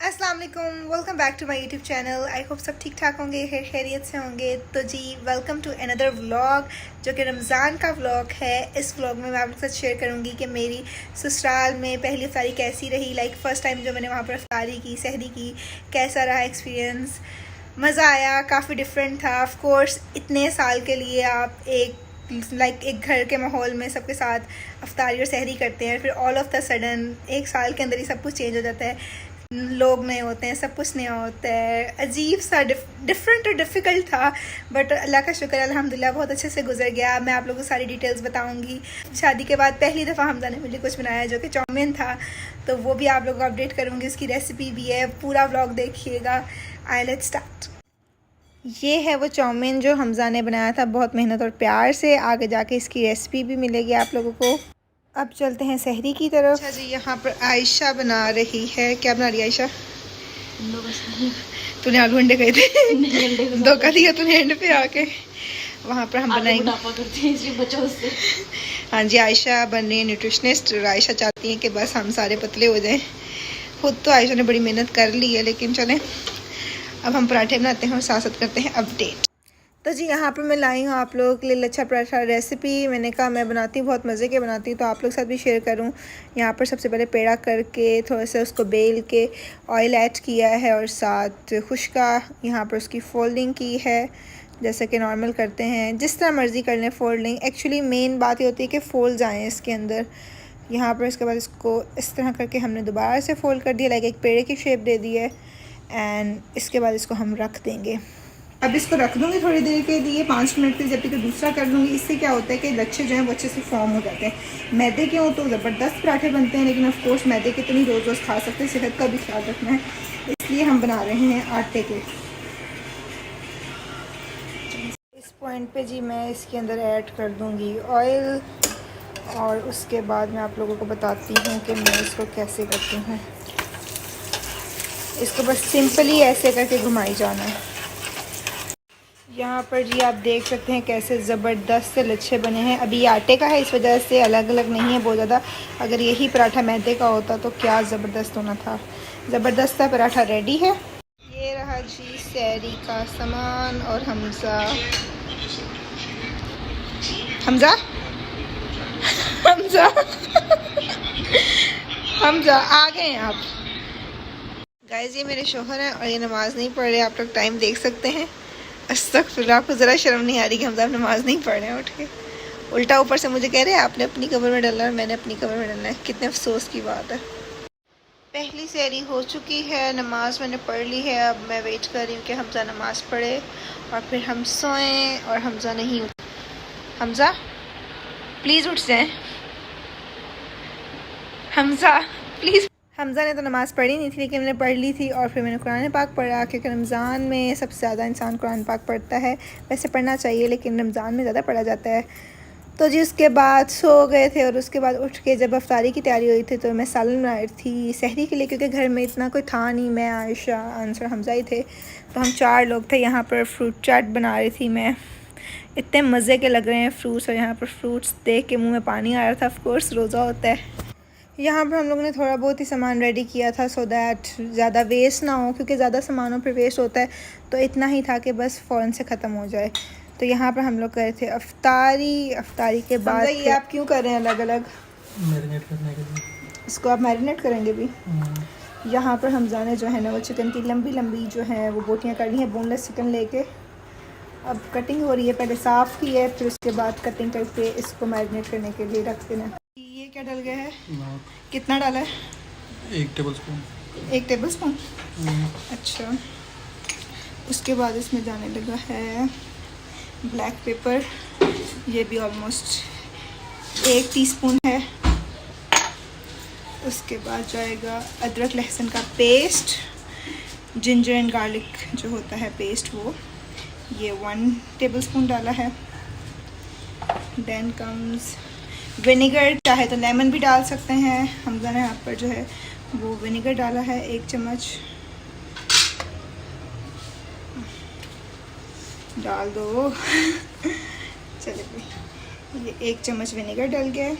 अस्सलाम वालेकुम, welcome back to my YouTube channel. I hope सब ठीक ठाक होंगे, खैरियत से होंगे। तो जी वेलकम टू अनदर व्लॉग जो कि रमज़ान का व्लॉग है। इस व्लॉग में मैं आप लोग के साथ शेयर करूंगी कि मेरी ससुराल में पहली अफ्तारी कैसी रही। लाइक फ़र्स्ट टाइम जो मैंने वहाँ पर अफ्तारी की, सहरी की, कैसा रहा एक्सपीरियंस। मज़ा आया, काफ़ी डिफरेंट था। ऑफ कोर्स इतने साल के लिए आप एक घर के माहौल में सबके साथ अफ्तारी और सहरी करते हैं, फिर ऑल ऑफ द सडन एक साल के अंदर ही सब कुछ चेंज हो जाता है। लोग नए होते हैं, सब कुछ नया होता है। अजीब सा डिफरेंट और डिफ़िकल्ट था, बट अल्लाह का शुक्र अल्हम्दुलिल्लाह बहुत अच्छे से गुजर गया। मैं आप लोगों को सारी डिटेल्स बताऊंगी। शादी के बाद पहली दफ़ा हमजा ने मुझे कुछ बनाया जो कि चाउमीन था, तो वो भी आप लोगों को अपडेट करूंगी। उसकी रेसिपी भी है, पूरा व्लॉग देखिएगा। I let's start. ये है वो चाउमीन जो हमजा ने बनाया था बहुत मेहनत और प्यार से। आगे जाके इसकी रेसिपी भी मिलेगी आप लोगों को। अब चलते हैं सहरी की तरफ। अच्छा जी, यहाँ पर आयशा बना रही है। क्या बना रही है आयशा? तूने आलू अंडे कहे थे, धोखा दिया तूने एंड पे आके। वहाँ पर हम बनाएंगे बच्चों से। हाँ जी, आयशा बन रही है न्यूट्रिशनिस्ट और आयशा चाहती है कि बस हम सारे पतले हो जाएं। खुद तो आयशा ने बड़ी मेहनत कर ली है, लेकिन चलें अब हम पराठे बनाते हैं और साथ साथ करते हैं अपडेट। तो जी यहाँ पर मैं लाई हूँ आप लोगों के लिए लच्छा पराठा रेसिपी। मैंने कहा मैं बनाती हूँ, बहुत मज़े के बनाती हूँ, तो आप लोग के साथ भी शेयर करूँ। यहाँ पर सबसे पहले पेड़ा करके थोड़ा सा उसको बेल के ऑयल ऐड किया है और साथ खुश्का यहाँ पर उसकी फोल्डिंग की है, जैसे कि नॉर्मल करते हैं। जिस तरह मर्ज़ी कर लें फोल्डिंग। एक्चुअली मेन बात ये होती है कि फोल्ड आएँ इसके अंदर। यहाँ पर इसके बाद इसको इस तरह करके हमने दोबारा से फोल्ड कर दिया, लाइक एक पेड़े की शेप दे दी है। एंड इसके बाद इसको हम रख देंगे। अब इसको रख दूँगी थोड़ी देर के लिए, 5 मिनट के लिए, जब तक दूसरा कर लूँगी। इससे क्या होता है कि लच्छे जो हैं वो अच्छे से फॉर्म हो जाते हैं। मैदे के हो तो ज़बरदस्त पराठे बनते हैं, लेकिन ऑफ कोर्स मैदे के तो नहीं रोज़ रोज़ खा सकते, सेहत का भी ख्याल रखना है, इसलिए हम बना रहे हैं आटे के। इस पॉइंट पे जी मैं इसके अंदर ऐड कर दूँगी ऑयल, और उसके बाद मैं आप लोगों को बताती हूँ कि मैं इसको कैसे करती हूँ। इसको बस सिंपली ऐसे करके घुमाई जाना है। यहाँ पर जी आप देख सकते हैं कैसे ज़बरदस्त से लच्छे बने हैं। अभी ये आटे का है, इस वजह से अलग अलग नहीं है बहुत ज़्यादा। अगर यही पराठा मैदे का होता तो क्या ज़बरदस्त होना था। ज़बरदस्त सा पराठा रेडी है। ये रहा जी सहरी का सामान। और हमजा हमजा हमजा हमजा आ गए हैं आप। गाइस ये मेरे शोहर हैं और ये नमाज़ नहीं पढ़ रहे, आप लोग टाइम देख सकते हैं। अस्तगफिरुल्लाह, आपको ज़रा शर्म नहीं आ रही कि हम सब नमाज़ नहीं पढ़ रहे हैं उठ के? उल्टा ऊपर से मुझे कह रहे हैं आपने अपनी कब्र में डालना है और मैंने अपनी कब्र में डालना है। कितने अफसोस की बात है। पहली सहरी हो चुकी है, नमाज़ मैंने पढ़ ली है। अब मैं वेट कर रही हूँ कि हमजा नमाज़ पढ़े और फिर हम सोएं। और हमजा नहीं उठ, हमजा प्लीज़ उठ जाएं, हमजा प्लीज़। हमजा ने तो नमाज़ पढ़ी नहीं थी, लेकिन मैंने पढ़ ली थी। और फिर मैंने कुरान पाक पढ़ा, क्योंकि रमज़ान में सबसे ज़्यादा इंसान कुरान पाक पढ़ता है। वैसे पढ़ना चाहिए, लेकिन रमज़ान में ज़्यादा पढ़ा जाता है। तो जी उसके बाद सो गए थे, और उसके बाद उठ के जब अफ्तारी की तैयारी हुई थी तो मैं सालन बना रही थी सहरी के लिए, क्योंकि घर में इतना कोई था नहीं। मैं, आयशा, आंसर, हमजा ही थे, तो हम 4 लोग थे। यहाँ पर फ्रूट चाट बना रही थी मैं। इतने मज़े के लग रहे हैं फ्रूट्स, और यहाँ पर फ्रूट्स देख के मुँह में पानी आ रहा था। ऑफकोर्स रोज़ा होता है। यहाँ पर हम लोगों ने थोड़ा बहुत ही सामान रेडी किया था, सो दैट ज़्यादा वेस्ट ना हो, क्योंकि ज़्यादा सामानों पर वेस्ट होता है। तो इतना ही था कि बस फ़ौरन से ख़त्म हो जाए। तो यहाँ पर हम लोग कर रहे थे अफ्तारी। अफ्तारी के बाद ये आप क्यों कर रहे हैं अलग अलग? मैरिनेट करने के लिए। इसको आप मैरिनेट करेंगे भी? यहाँ पर हमजा ने जो है ना वो चिकन की लंबी लंबी जो है वो बोटियाँ करनी है, बोनलेस चिकन लेके। अब कटिंग हो रही है, पहले साफ़ की है, फिर उसके बाद कटिंग करके इसको मैरिनेट करने के लिए रख देना। ये क्या डल गया है? कितना डाला है? 1 टेबल स्पून। 1 table spoon? अच्छा। उसके बाद इसमें जाने लगा है ब्लैक पेपर, ये भी ऑलमोस्ट 1 टीस्पून है। उसके बाद जाएगा अदरक लहसुन का पेस्ट, जिंजर एंड गार्लिक जो होता है पेस्ट, वो ये 1 टेबल स्पून डाला है। देन कम्स विनेगर, चाहे तो लेमन भी डाल सकते हैं। हमजा ने यहाँ पर जो है वो विनेगर डाला है 1 चम्मच। डाल दो चले भाई, ये 1 चम्मच विनेगर डल गया।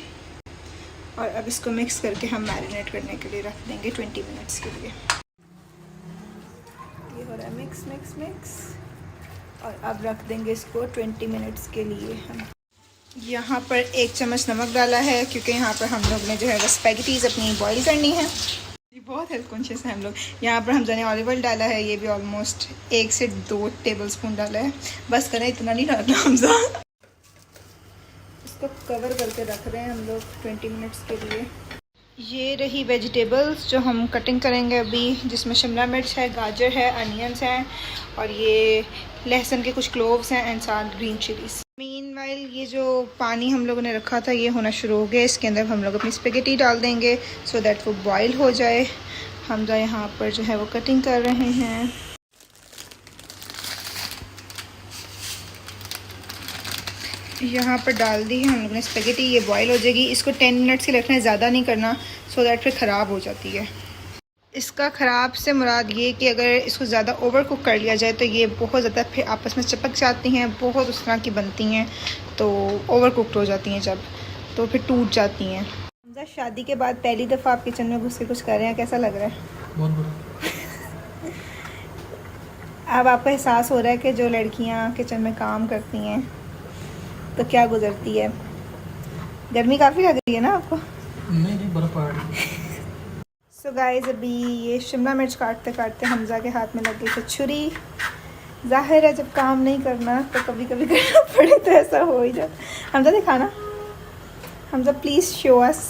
और अब इसको मिक्स करके हम मैरिनेट करने के लिए रख देंगे 20 मिनट्स के लिए। हो रहा है मिक्स मिक्स मिक्स। और अब रख देंगे इसको 20 मिनट्स के लिए हम। यहाँ पर 1 चम्मच नमक डाला है क्योंकि यहाँ पर हम लोग ने जो है वो स्पैगेटीज़ अपनी बॉईल करनी है। ये बहुत हेल्थ कॉन्शियस है हम लोग। यहाँ पर हमजा ने ऑलिव ऑयल डाला है, ये भी ऑलमोस्ट 1 से 2 टेबलस्पून डाला है। बस करें, इतना नहीं डालना हमजा। इसको कवर करके रख रहे हैं हम लोग 20 मिनट्स के लिए। ये रही वेजिटेबल्स जो हम कटिंग करेंगे अभी, जिसमें शिमला मिर्च है, गाजर है, अनियंस हैं और ये लहसुन के कुछ क्लोव्स हैं एंड साथ ग्रीन चिलीज। मीनवाइल ये जो पानी हम लोगों ने रखा था ये होना शुरू हो गया। इसके अंदर हम लोग अपनी स्पेगेटी डाल देंगे सो दैट वो बॉयल हो जाए। हम जो यहाँ पर जो है वो कटिंग कर रहे हैं। यहाँ पर डाल दी है हम लोग ने स्पेगेटी, ये बॉयल हो जाएगी। इसको 10 मिनट्स के लिए रखना है, ज़्यादा नहीं करना, सो दैट फिर ख़राब हो जाती है। इसका ख़राब से मुराद ये कि अगर इसको ज़्यादा ओवर कुक कर लिया जाए तो ये बहुत ज़्यादा फिर आपस में चिपक जाती हैं, बहुत उस तरह की बनती हैं, तो ओवर कुकड हो जाती हैं जब, तो फिर टूट जाती हैं। हमजा शादी के बाद पहली दफ़ा आप किचन में घुस के कुछ कर रहे हैं, कैसा लग रहा है? बहुत बुरा। अब आपको एहसास हो रहा है कि जो लड़कियाँ किचन में काम करती हैं तो क्या गुजरती है। गर्मी काफ़ी लग रही है ना आपको? नहीं बर्फ़ पड़ रही। सो गाइस अभी ये शिमला मिर्च काटते काटते हमजा के हाथ में लग गई है छुरी। जाहिर है जब काम नहीं करना तो कभी कभी करना पड़े तो ऐसा हो ही जाता। हमजा दिखाना, Hamza please show us.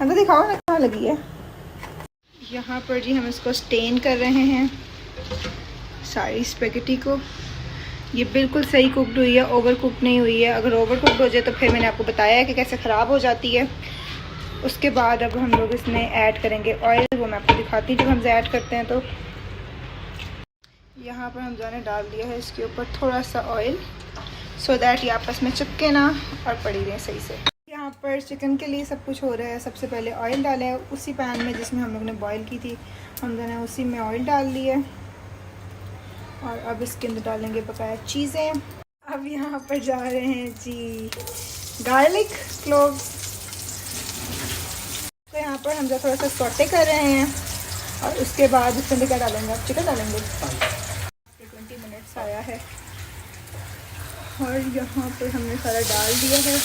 Hamza दिखाओ ना कहाँ लगी है। यहाँ पर जी हम इसको स्टेन कर रहे हैं सारी स्पेगेटी को। ये बिल्कुल सही कुकड हुई है, ओवर कुक नहीं हुई है। अगर ओवर कुकड हो जाए तो फिर मैंने आपको बताया है कि कैसे ख़राब हो जाती है। उसके बाद अब हम लोग इसमें ऐड करेंगे ऑयल, वो मैं आपको दिखाती हूँ जब हम ऐड करते हैं। तो यहाँ पर हमजा ने डाल दिया है इसके ऊपर थोड़ा सा ऑयल, सो दैट ये आपस में चिपके ना और पड़ी रहे सही से। यहाँ पर चिकन के लिए सब कुछ हो रहा है। सबसे पहले ऑयल डाला है उसी पैन में जिसमें हम लोग ने बॉयल की थी, हमजा ने उसी में ऑयल डाल दी है। और अब इसके अंदर डालेंगे बकाया चीज़ें। अब यहाँ पर जा रहे हैं जी गार्लिक क्लोव्स। तो यहाँ पर हम जो थोड़ा सा सौटे कर रहे हैं और उसके बाद इसके अंदर क्या डालेंगे? आप चिकन डालेंगे। 20 मिनट्स आया है और यहाँ पर हमने सारा डाल दिया है।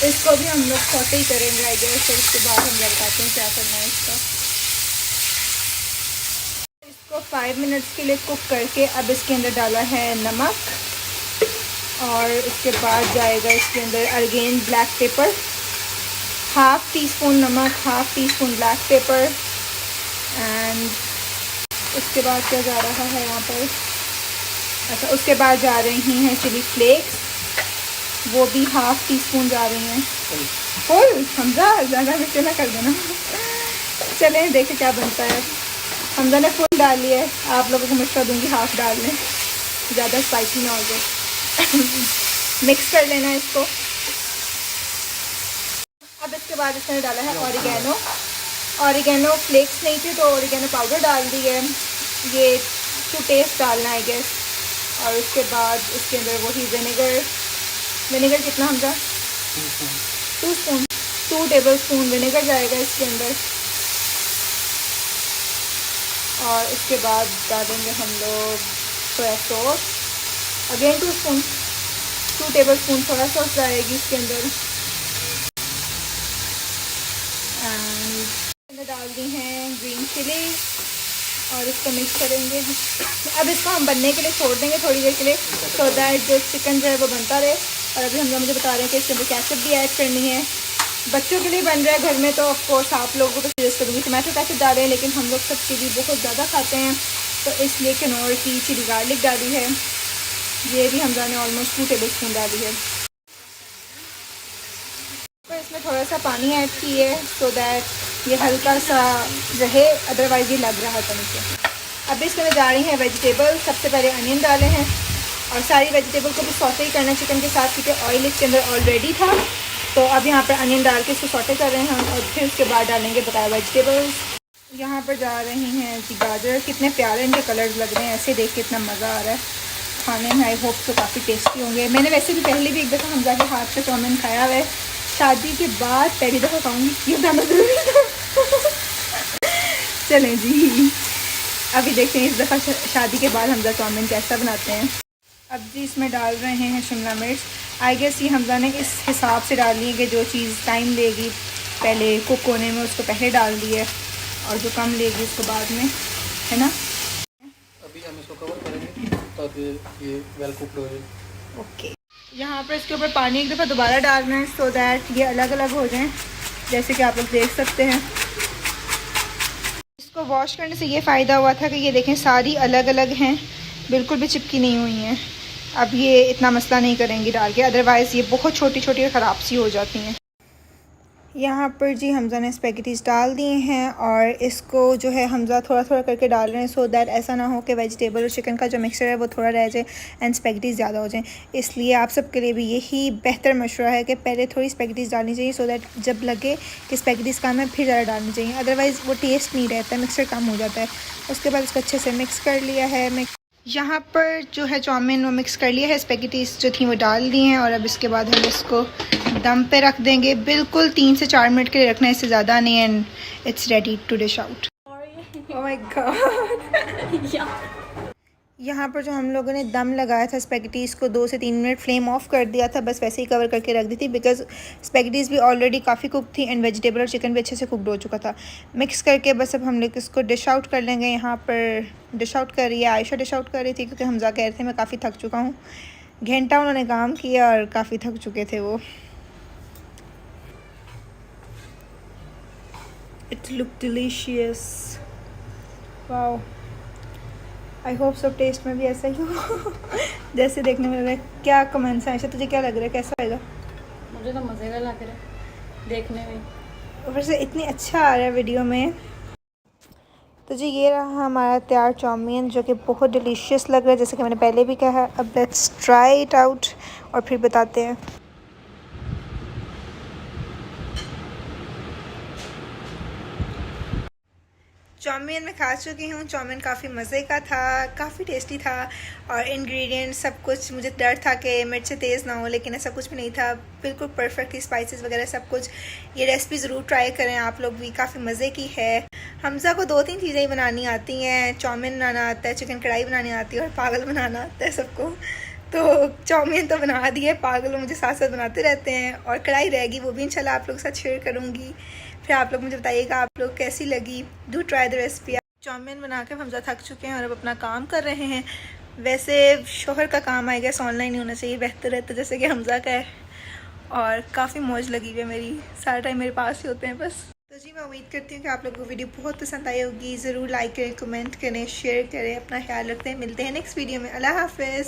इसको भी हम लोग सौटे ही करेंगे आई गेस, फिर उसके बाद हम बताते हैं क्या करना है इसका। 5 मिनट्स के लिए कुक करके अब इसके अंदर डाला है नमक और उसके बाद जाएगा इसके अंदर अगेन ब्लैक पेपर, 1/2 टीस्पून नमक, 1/2 टीस्पून ब्लैक पेपर एंड उसके बाद क्या जा रहा है यहाँ पर? अच्छा, उसके बाद जा रही हैं चिली फ्लेक्स, वो भी 1/2 टीस्पून जा रही हैं। फुल हमजा, ज़्यादा मिर्च ना कर देना। चलें देखें क्या बनता है। हमजा ने फुल डाल लिया है, आप लोगों को मशवरा दूंगी 1/2 डाल लें, ज़्यादा स्पाइसी ना हो जाए। मिक्स कर लेना इसको। अब इसके बाद इसने डाला है ऑरिगेनो। ऑरिगेनो फ्लेक्स नहीं थे तो ऑरिगेनो पाउडर डाल दी है, ये टू टेस्ट डालना है गैस। और उसके बाद इसके अंदर वही विनेगर। विनेगर कितना Hamza? 2 spoon, 2 table spoon vinegar जाएगा इसके अंदर। और इसके बाद डालेंगे हम लोग soya sauce, again 2 spoon, 2 table spoon soya sauce जाएगी इसके अंदर। एंड डाल दी हैं ग्रीन चिली और इसको मिक्स करेंगे। अब इसको हम बनने के लिए छोड़ देंगे थोड़ी देर के लिए, सो दैट जो चिकन जो है वो बनता रहे। और अभी हम मुझे बता रहे हैं कि इसके अंदर केचप भी ऐड करनी है। बच्चों के लिए बन रहा है घर में, तो ऑफ कोर्स आप लोगों को सजेस्ट करूँगी टमाटो केचप डालें, लेकिन हम लोग सब चिली बहुत ज़्यादा खाते हैं तो इसलिए किनोर की चिली गार्लिक डाली है। ये भी हमजा ने ऑलमोस्ट 2 टेबल स्पून डाली है। तो इसमें थोड़ा सा पानी ऐड की है सो दैट ये हल्का सा रहे, अदरवाइज़ ये लग रहा था नीचे। अब इसमें जा रही हैं वेजिटेबल। सबसे पहले अनियन डाले हैं और सारी वेजिटेबल को भी सौटे ही करना चिकन के साथ, क्योंकि ऑयल इसके अंदर ऑलरेडी था। तो अब यहाँ पर अनियन डाल के इसको सौटे कर रहे हैं हम और फिर उसके बाद डालेंगे बकाया वेजिटेबल्स। यहाँ पर जा रही हैं जी गाजर। कितने प्यारे इनके कलर्स लग रहे हैं, ऐसे देख के इतना मज़ा आ रहा है खाने में। आई होप तो काफ़ी टेस्टी होंगे। मैंने वैसे भी पहले भी एक दफ़ा हमजा के हाथ से चाउमीन खाया हुआ है, शादी के बाद पहली दफ़ा खाऊँगी, ये बताना ज़रूरी था। चलें जी, अभी देखते हैं इस दफ़ा शादी के बाद हमजा चाउमीन कैसा बनाते हैं। अब जी इसमें डाल रहे हैं शिमला मिर्च। आई गेस ये हमजा ने इस हिसाब से डाली है कि जो चीज़ टाइम लेगी पहले कुक होने में उसको पहले डाल दी है और जो कम लेगी उसको बाद में, है ना। अभी हम इसको कवर करेंगे ताकि ये वेल कुक्ड हो जाए। ओके, यहाँ पर इसके ऊपर पानी एक दफ़ा दोबारा डालना है सो दैट ये अलग अलग हो जाएं, जैसे कि आप लोग देख सकते हैं। इसको वॉश करने से ये फ़ायदा हुआ था कि ये देखें सारी अलग अलग हैं, बिल्कुल भी चिपकी नहीं हुई हैं। अब ये इतना मसला नहीं करेंगी डाल के, अदरवाइज़ ये बहुत छोटी छोटी और ख़राब सी हो जाती हैं। यहाँ पर जी हमजा ने स्पैगेटीज़ डाल दिए हैं और इसको जो है हमजा थोड़ा थोड़ा करके डाल रहे हैं सो दैट ऐसा ना हो कि वेजिटेबल और चिकन का जो मिक्सचर है वो थोड़ा रह जाए एंड स्पैगेटीज़ ज़्यादा हो जाए। इसलिए आप सबके लिए भी यही बेहतर मशवरा है कि पहले थोड़ी स्पैगेटीज़ डालनी चाहिए सो दैट जब लगे कि स्पैगेटीज़ कम है फिर ज़्यादा डालनी चाहिए, अदरवाइज़ वो टेस्ट नहीं रहता है, मिक्सचर कम हो जाता है। उसके बाद इसको अच्छे से मिक्स कर लिया है। यहाँ पर जो है चाउमीन वो मिक्स कर लिया है, स्पैगेटीज़ जो थी वो डाल दी हैं और अब इसके बाद हम इसको दम पे रख देंगे। बिल्कुल 3 से 4 मिनट के लिए रखना है, इससे ज़्यादा नहीं। And it's ready to dish out. Oh my god. यहाँ पर जो हम लोगों ने दम लगाया था स्पैगेटीज़ को 2 से 3 मिनट फ्लेम ऑफ कर दिया था, बस वैसे ही कवर करके रख दी थी बिकॉज़ स्पैगेटीज़ भी ऑलरेडी काफ़ी कुक थी एंड वेजिटेबल और चिकन भी अच्छे से कुकड हो चुका था। मिक्स करके बस अब हम लोग इसको डिश आउट कर लेंगे। यहाँ पर डिश आउट कर रही है आयशा, डिश आउट कर रही थी क्योंकि हमजा कह रहे थे मैं काफ़ी थक चुका हूँ, घंटा उन्होंने काम किया और काफ़ी थक चुके थे वो। It look delicious, wow. I hope सब टेस्ट में भी ऐसा ही हो जैसे देखने में लग रहा है। क्या कमेंट्स हैं आयशा, तुझे क्या लग रहा है कैसा आएगा? मुझे तो मज़े का लग रहा है देखने में, ऊपर से इतनी अच्छा आ रहा है वीडियो में। तो जी ये रहा हमारा तैयार चाउमीन जो कि बहुत डिलीशियस लग रहा है जैसे कि मैंने पहले भी कहा। अब लेट्स ट्राई इट आउट और फिर बताते हैं। चाउमीन मैं खा चुकी हूँ, चाउमीन काफ़ी मज़े का था, काफ़ी टेस्टी था और इंग्रेडिएंट्स सब कुछ, मुझे डर था कि मिर्च तेज़ ना हो लेकिन ऐसा कुछ भी नहीं था, बिल्कुल परफेक्टली स्पाइसेस वगैरह सब कुछ। ये रेसिपी ज़रूर ट्राई करें आप लोग भी, काफ़ी मज़े की है। हमजा को 2-3 चीज़ें ही बनानी आती हैं, चाउमीन बनाना आता है, चिकन कढ़ाई बनानी आती है और पागल बनाना आता है सबको। तो चाउमीन तो बना दी है, पागल मुझे साथ साथ बनाते रहते हैं और कढ़ाई रहेगी, वो भी इंशाल्लाह आप लोग के साथ शेयर करूँगी। फिर आप लोग मुझे बताइएगा आप लोग कैसी लगी। Do try the recipe. Chow mein बना के हमजा थक चुके हैं और अब अपना काम कर रहे हैं। वैसे शोहर का काम आई गेस ऑनलाइन ही होना चाहिए, बेहतर रहता जैसे कि हमजा का है। और काफ़ी मौज लगी हुई है मेरी, सारा टाइम मेरे पास ही होते हैं बस। तो जी मैं उम्मीद करती हूँ कि आप लोगों को वीडियो बहुत पसंद आई होगी। ज़रूर लाइक करें, कमेंट करें, शेयर करें। अपना ख्याल रखते हैं, मिलते हैं नेक्स्ट वीडियो में। अल्लाह हाफ़िज़।